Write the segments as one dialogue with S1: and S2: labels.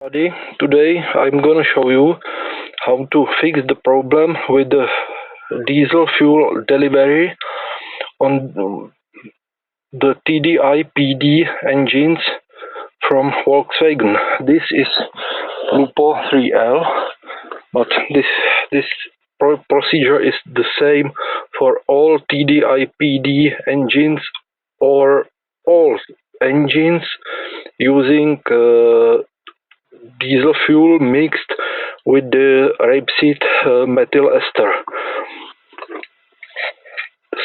S1: everybody. Today I'm gonna show you how to fix the problem with the diesel fuel delivery on the TDI PD engines from Volkswagen. This is Lupo 3L, but this procedure is the same for all TDI PD engines or all engines using diesel fuel mixed with the rapeseed methyl ester.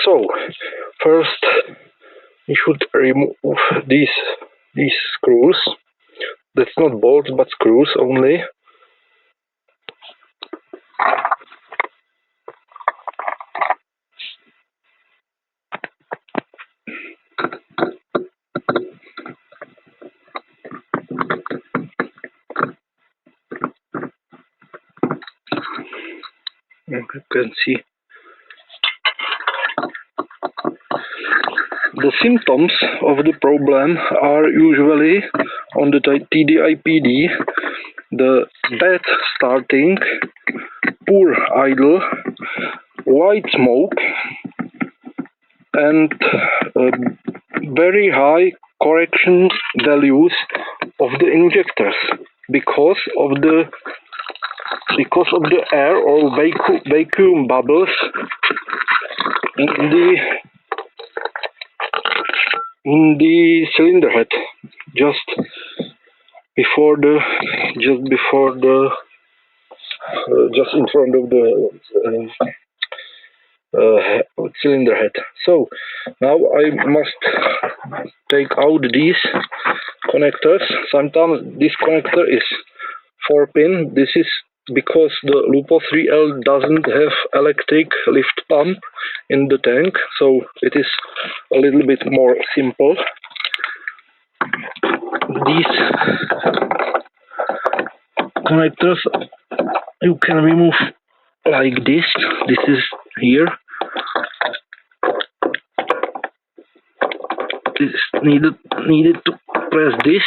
S1: So first we should remove these screws. That's not bolts but screws only. You can see the symptoms of the problem are usually on the TDI PD, the bad starting, poor idle, white smoke, and very high correction values of the injectors because of the air or vacuum bubbles in the cylinder head just in front of the cylinder head. So now I must take out these connectors. Sometimes this connector is 4-pin. This is because the Lupo 3L doesn't have electric lift pump in the tank, so it is a little bit more simple. These connectors you can remove like this. This is here. This needed to press this.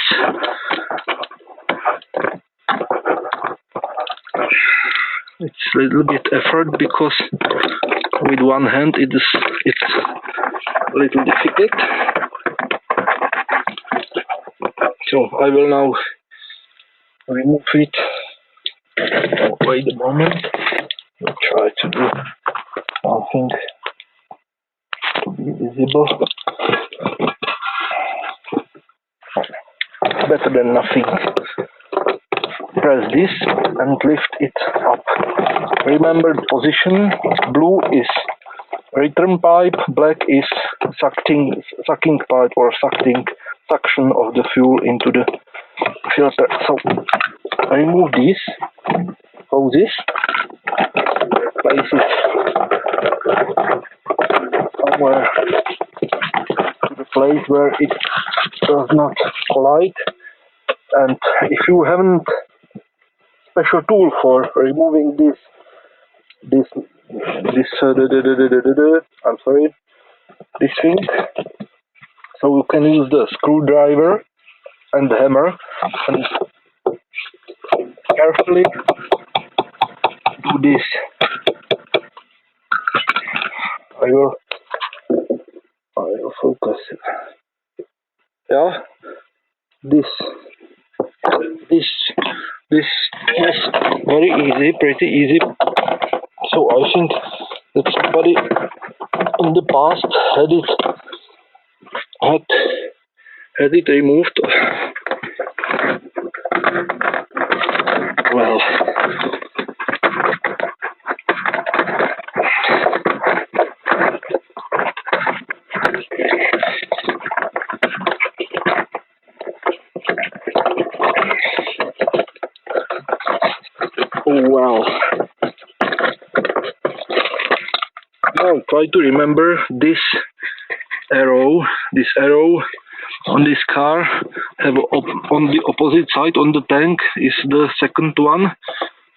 S1: It's a little bit effort because with one hand it's a little difficult. So I will now remove it. Wait a moment. I'll try to do something to be visible. Better than nothing. Press this and lift it up. Remember the position. Blue is return pipe, black is sucking pipe or suction of the fuel into the filter. So remove these hoses, place it somewhere to the place where it does not collide. And if you haven't special tool for removing this thing, so you can use the screwdriver and the hammer and carefully do this. I will focus. Yeah, this is very easy, pretty easy. So I think that somebody in the past had it removed. Well, now try to remember this arrow on this car have on the opposite side on the tank is the second one,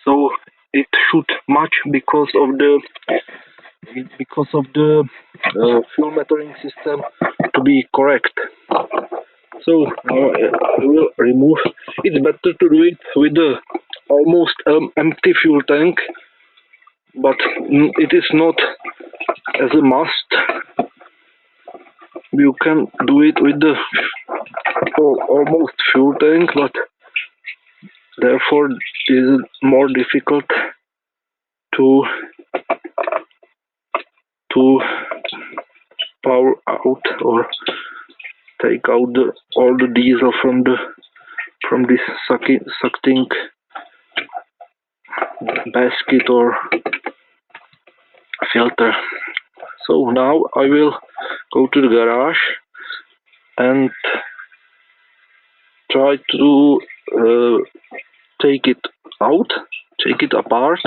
S1: so it should match because of the fuel metering system to be correct. So now I will remove. It's better to do it with the almost empty fuel tank, but it is not as a must. You can do it with the almost fuel tank, but therefore it is more difficult to power out or take out all the diesel from this sucking basket or filter. So now I will go to the garage and try to take it out, take it apart.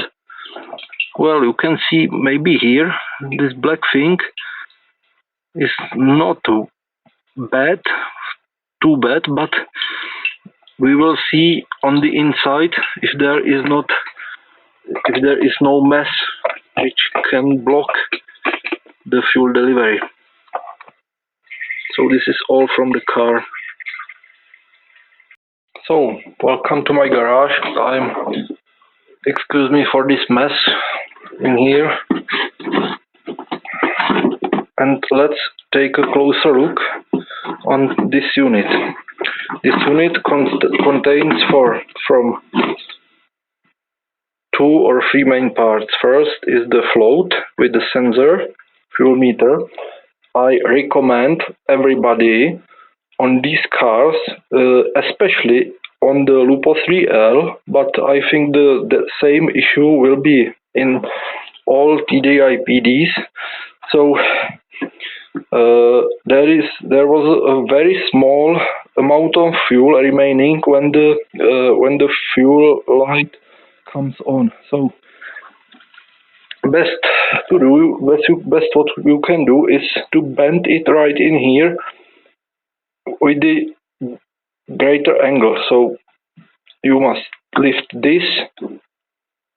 S1: Well, you can see maybe here this black thing is not too bad, but we will see on the inside if there is no mess which can block the fuel delivery. So this is all from the car. So welcome to my garage. Excuse me for this mess in here, and let's take a closer look on this unit. This unit contains from 2 or 3 main parts. First is the float with the sensor, fuel meter. I recommend everybody on these cars, especially on the Lupo 3L, but I think the same issue will be in all TDI PDs. So there was a very small amount of fuel remaining when the fuel light comes on. So best what you can do is to bend it right in here with the greater angle. So you must lift this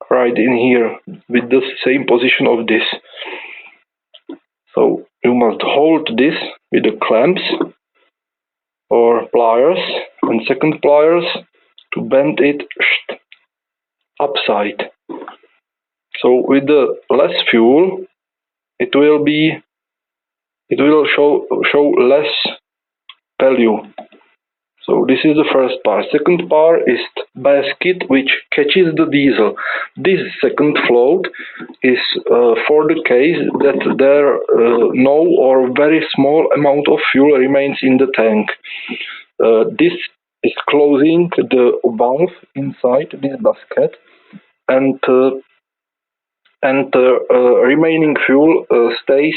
S1: right in here with the same position of this. So you must hold this with the clamps or pliers and second pliers to bend it upside. So with the less fuel, it will show less value. So this is the first part. Second part is basket which catches the diesel. This second float is for the case that there no or very small amount of fuel remains in the tank. This is closing the valve inside this basket, and remaining fuel stays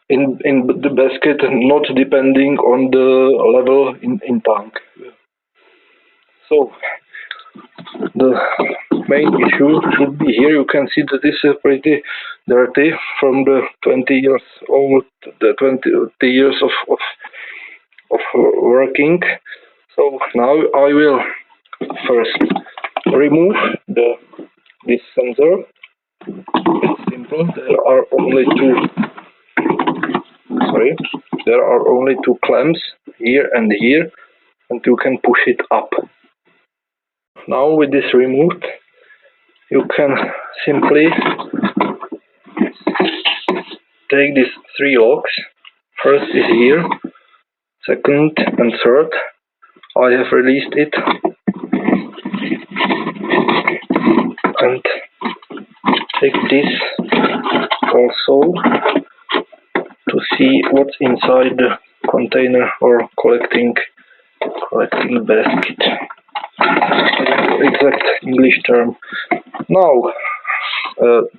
S1: in the basket, not depending on the level in tank. So the main issue should be here. You can see that this is pretty dirty from the 20 years old, the 20 years of working. So now I will first remove this sensor. It's simple. There are only two clamps here and here, and you can push it up. Now with this removed, you can simply take these 3 locks. First is here, second and third. I have released it, and take this also to see what's inside the container or collecting basket. Exact English term. Now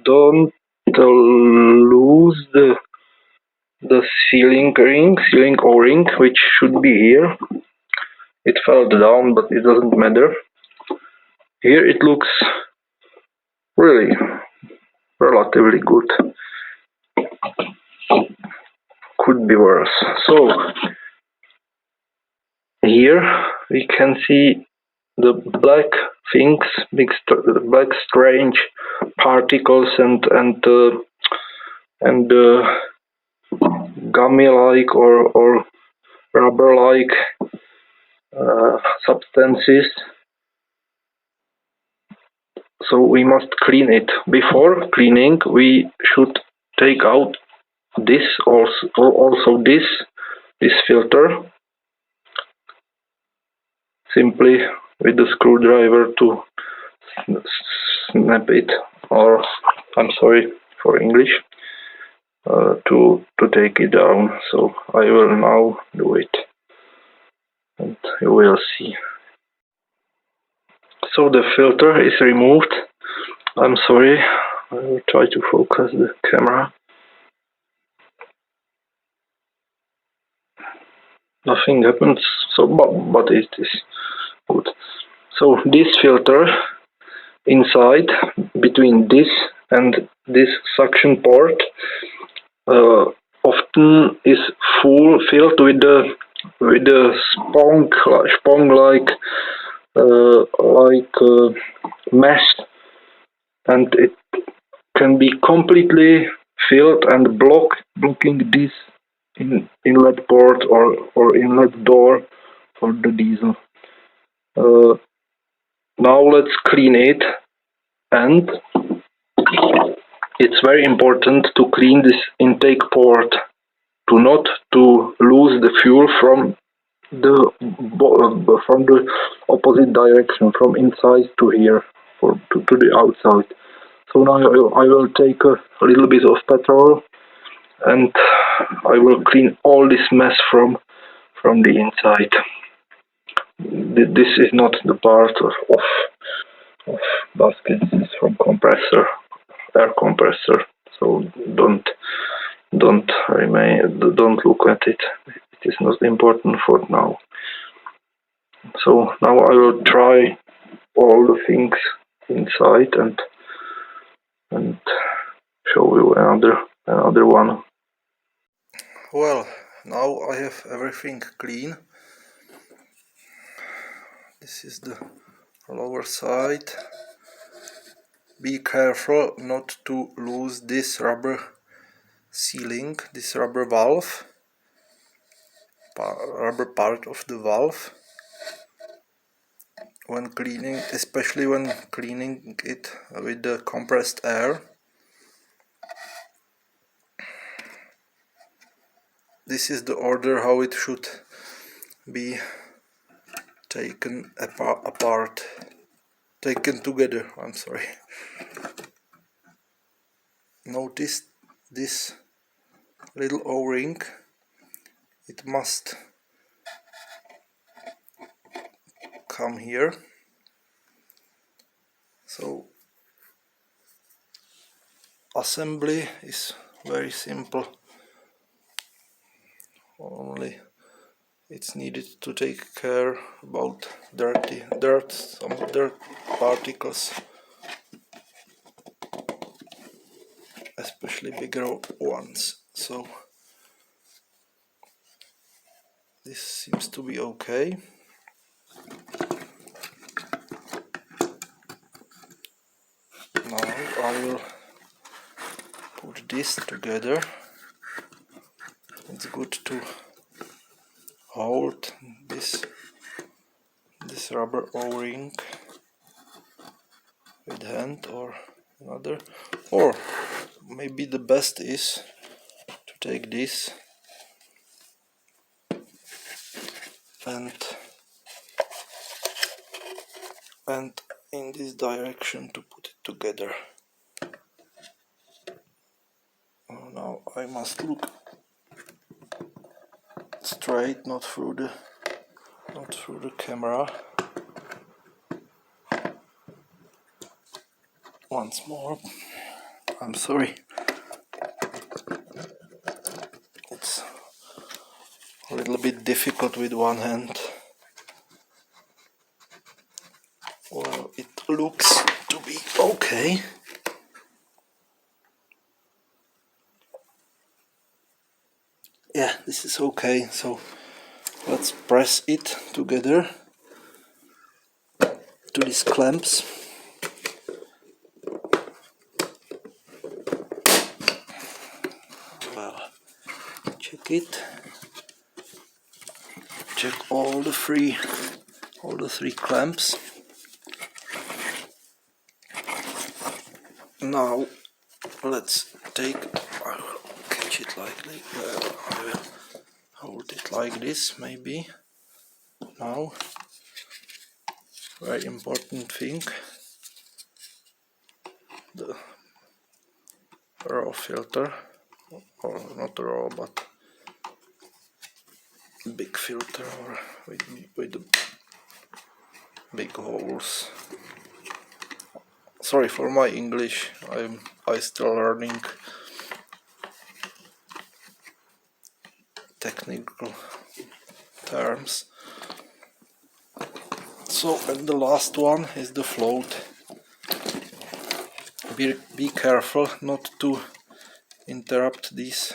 S1: don't lose the sealing O-ring, which should be here. It fell down, but it doesn't matter. Here it looks really relatively good. Could be worse. So here we can see the black things, black strange particles and gummy-like or rubber-like substances. So we must clean it. Before cleaning, we should take out this also this filter, simply with the screwdriver to snap it, or I'm sorry for English, to take it down. So I will now do it, and you will see. So the filter is removed. I'm sorry, I will try to focus the camera. Nothing happens, so but it is good. So this filter inside, between this and this suction port, often is filled with the sponge like mesh, and it can be completely filled and blocking this inlet port or inlet door for the diesel. Now let's clean it, and it's very important to clean this intake port to not to lose the fuel from the opposite direction, from inside to here, to the outside. So now I will take a little bit of petrol, and I will clean all this mess from the inside. This is not the part of basket. This is from air compressor. So don't look at it. It is not important for now. So now I will try all the things inside and show you another one. Well, now I have everything clean. This is the lower side. Be careful not to lose this rubber sealing, this rubber valve, rubber part of the valve, when cleaning, especially when cleaning it with the compressed air. This is the order how it should be taken apart, taken together, I'm sorry. Notice this little O-ring, it must come here. So assembly is very simple, only it's needed to take care about some dirt particles, especially bigger ones. So this seems to be okay. Now I will put this together. It's good to hold this rubber O-ring with hand or another, or maybe the best is to take this and in this direction to put it together. Now I must look straight, not through the camera. Once more, I'm sorry. It's a little bit difficult with one hand. Well, it looks to be okay. Yeah, this is okay. So let's press it together to these clamps. Well, check it. check all the three clamps. Now let's take, I will catch it like this, I will hold it like this maybe. Now, very important thing, the raw filter, or not raw but big filter, or with the big holes. Sorry for my English, I still learning technical terms. So, and the last one is the float. Be careful not to interrupt these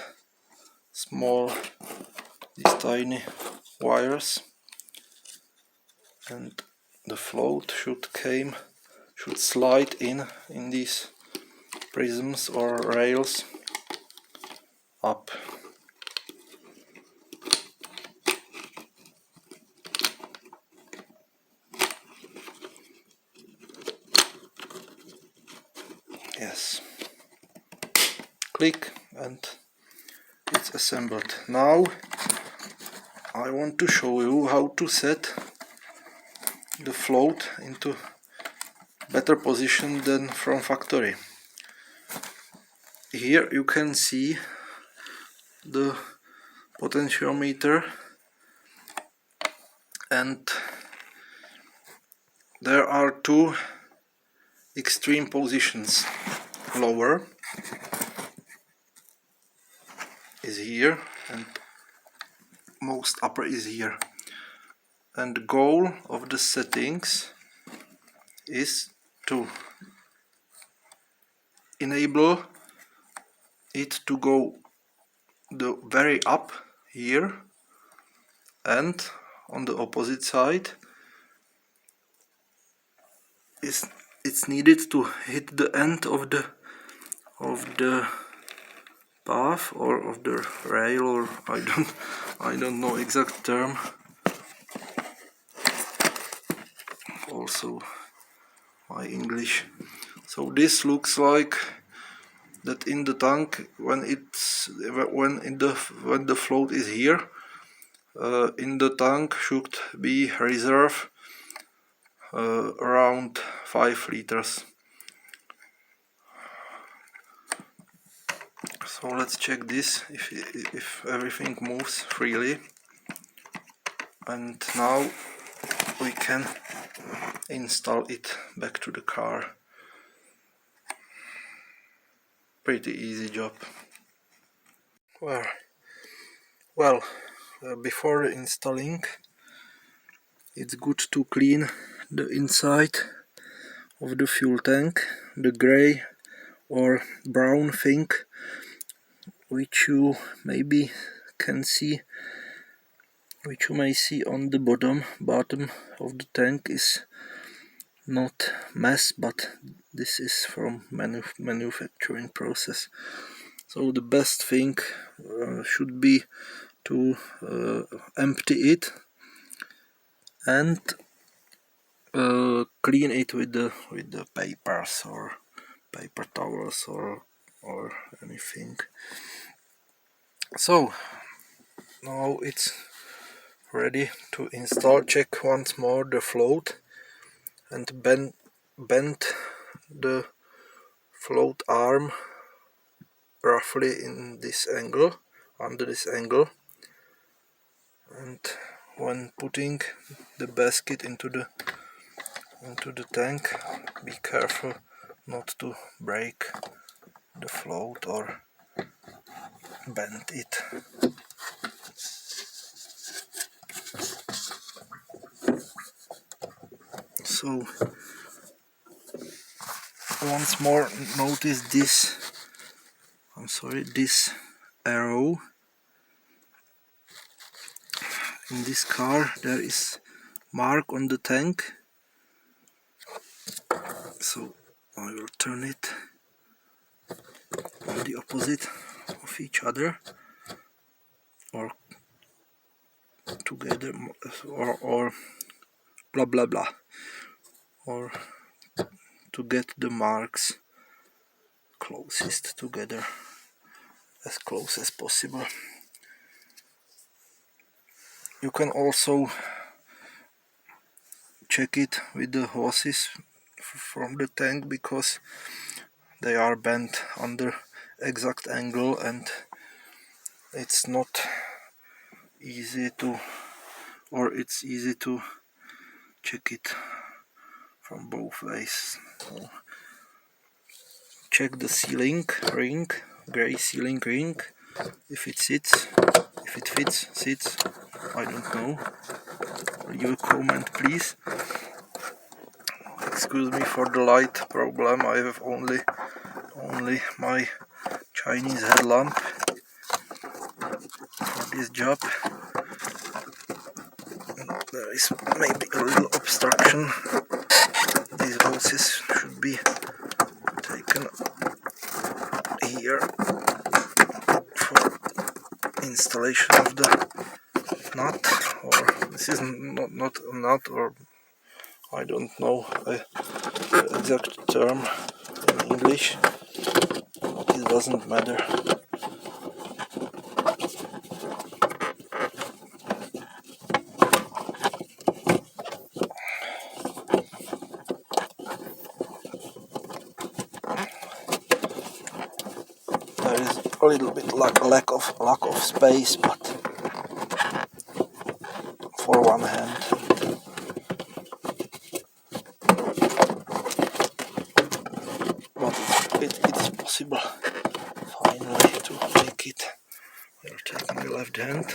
S1: tiny wires, and the float should slide in these prisms or rails up. Yes. Click and it's assembled. Now I want to show you how to set the float into better position than from factory. Here you can see the potentiometer, and there are two extreme positions. Lower is here and most upper is here, and the goal of the settings is to enable it to go the very up here, and on the opposite side it's needed to hit the end of the path or of the rail, or I don't know exact term. Also my English. So this looks like that in the tank, when the float is here, in the tank should be reserve around 5 liters. So let's check this, if everything moves freely, and now we can install it back to the car. Pretty easy job. Well, before installing, it's good to clean the inside of the fuel tank, the gray or brown thing which you maybe can see, which you may see on the bottom of the tank, is not mess, but this is from manufacturing process. So the best thing should be to empty it and clean it with the papers or paper towels or anything. So now it's ready to install. Check once more the float and bend the float arm roughly in this angle, under this angle, and when putting the basket into the tank, be careful not to break the float or bend it. So once more, notice this, this arrow. In this car there is mark on the tank, so I will turn it on the opposite of each other, or together, or blah blah blah, or to get the marks closest together, as close as possible. You can also check it with the hoses from the tank, because they are bent under exact angle and it's not easy to, or it's easy to check it from both ways. So check the sealing ring, gray sealing ring, if it sits, if it fits, sits, I don't know. Leave a comment please. Excuse me for the light problem, I have only my Chinese headlamp for this job. There is maybe a little obstruction. These hoses should be taken here for installation of the nut, or this is not a nut, or I don't know the exact term in English, but it doesn't matter. There is a little bit lack of space, but for one hand. But it is possible finally to make it. We are taking the left hand.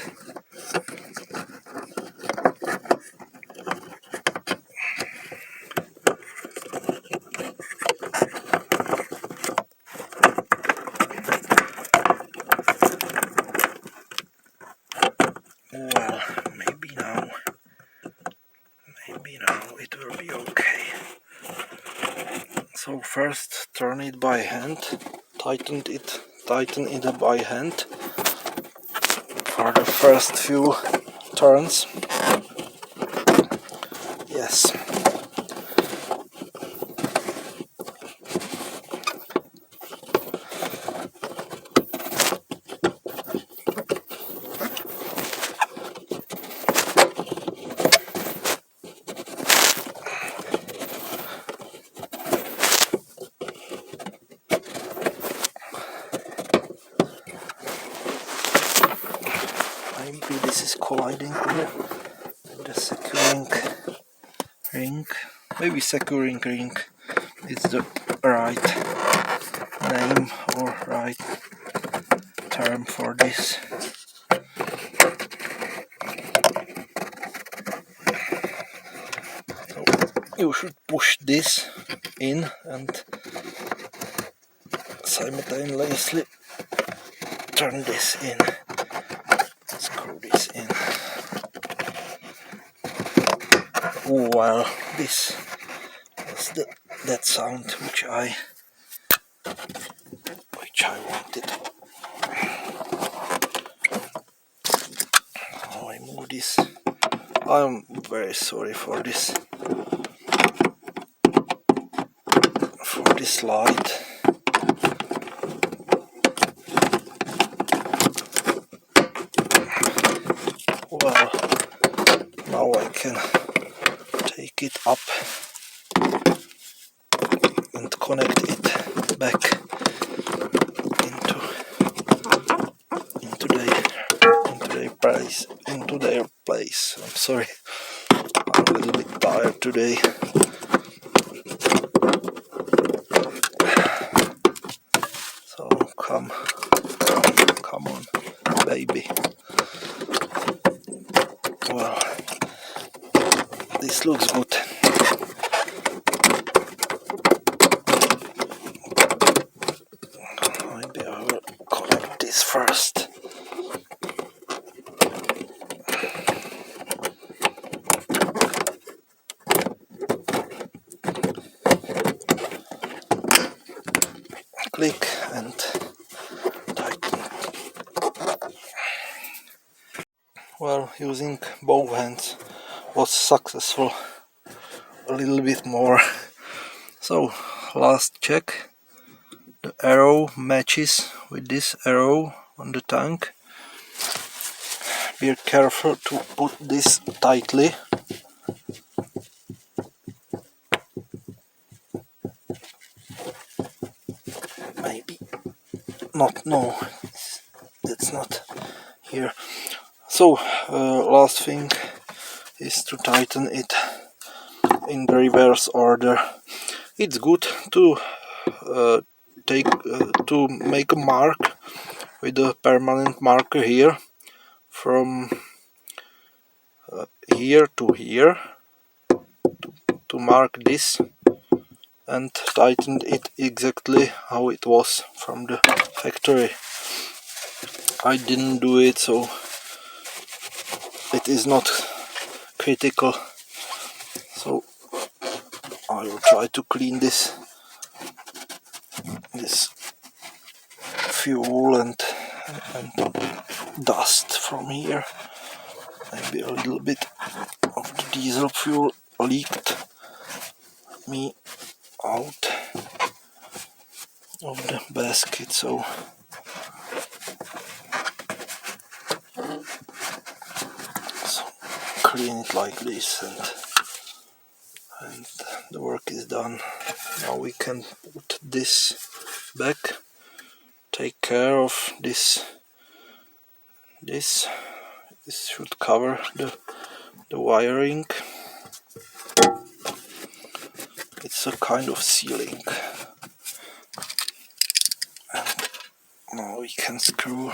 S1: Well, maybe now it will be okay. So first turn it by hand, tighten it by hand for the first few turns. Yes. Maybe this is colliding with the securing ring. Maybe securing ring is the right name or right term for this. So you should push this in and simultaneously turn this in. Screw this in. Well, this is that sound which I wanted. Oh, I move this. I'm very sorry for this light. Well, now I can take it up and connect it back into their place. I'm sorry, I'm a little bit tired today. So come on, baby. Well, this looks good. Maybe I will connect this first. Click and tighten. well, using both hands was successful. A little bit more. So, last check. The arrow matches with this arrow on the tank. Be careful to put this tightly. Maybe not, no, that's not here. So, last thing is to tighten it in the reverse order. It's good to to make a mark with a permanent marker here from here to here to mark this and tighten it exactly how it was from the factory. I didn't do it, so it is not critical. So I will try to clean this fuel and dust from here. Maybe a little bit of the diesel fuel leaked me out of the basket, so clean it like this and the work is done. Now we can put this back, take care of this. This should cover the wiring. It's a kind of sealing. And now we can screw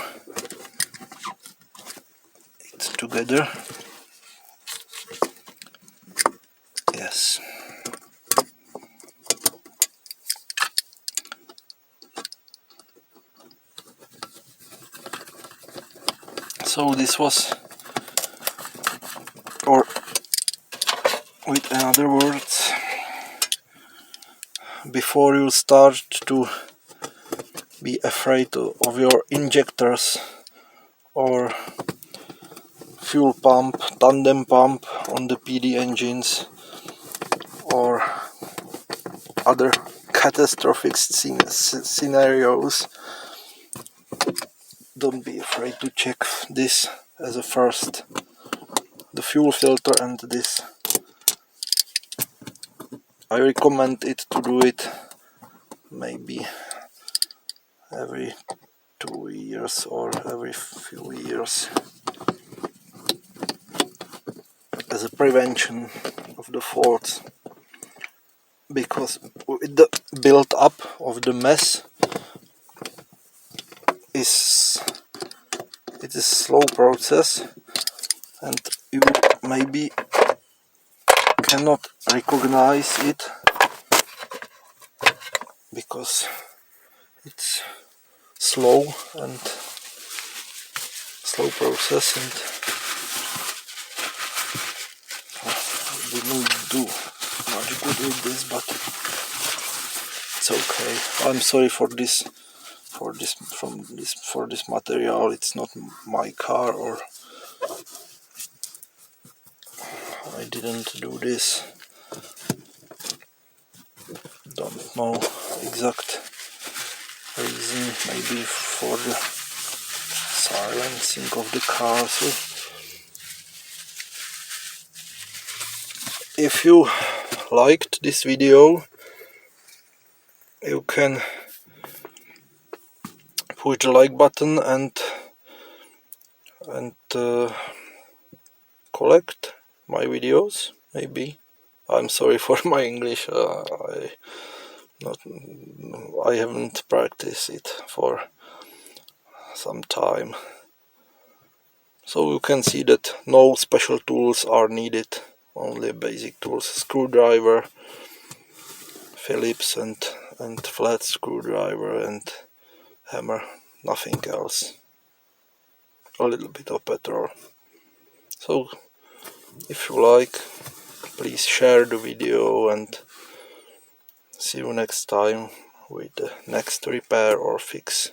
S1: it together. Yes. So this was, or with other words, before you start to be afraid of your injectors or fuel pump, tandem pump on the PD engines or other catastrophic scenarios, don't be afraid to check this as a first. The fuel filter and this. I recommend it to do it maybe every 2 years or every few years as a prevention of the faults, because with the build up of the mess it is a slow process and you maybe cannot recognize it because it's slow process, and I didn't do much good with this, but it's okay. I'm sorry for this material. It's not my car, or I didn't do this. Don't know exact reason, maybe for the silencing of the car. So if you liked this video, you can push the like button and collect my videos. Maybe. I'm sorry for my English. I haven't practiced it for some time. So you can see that no special tools are needed. Only basic tools: screwdriver, Phillips and flat screwdriver and hammer. Nothing else. A little bit of petrol. So if you like, please share the video and see you next time with the next repair or fix.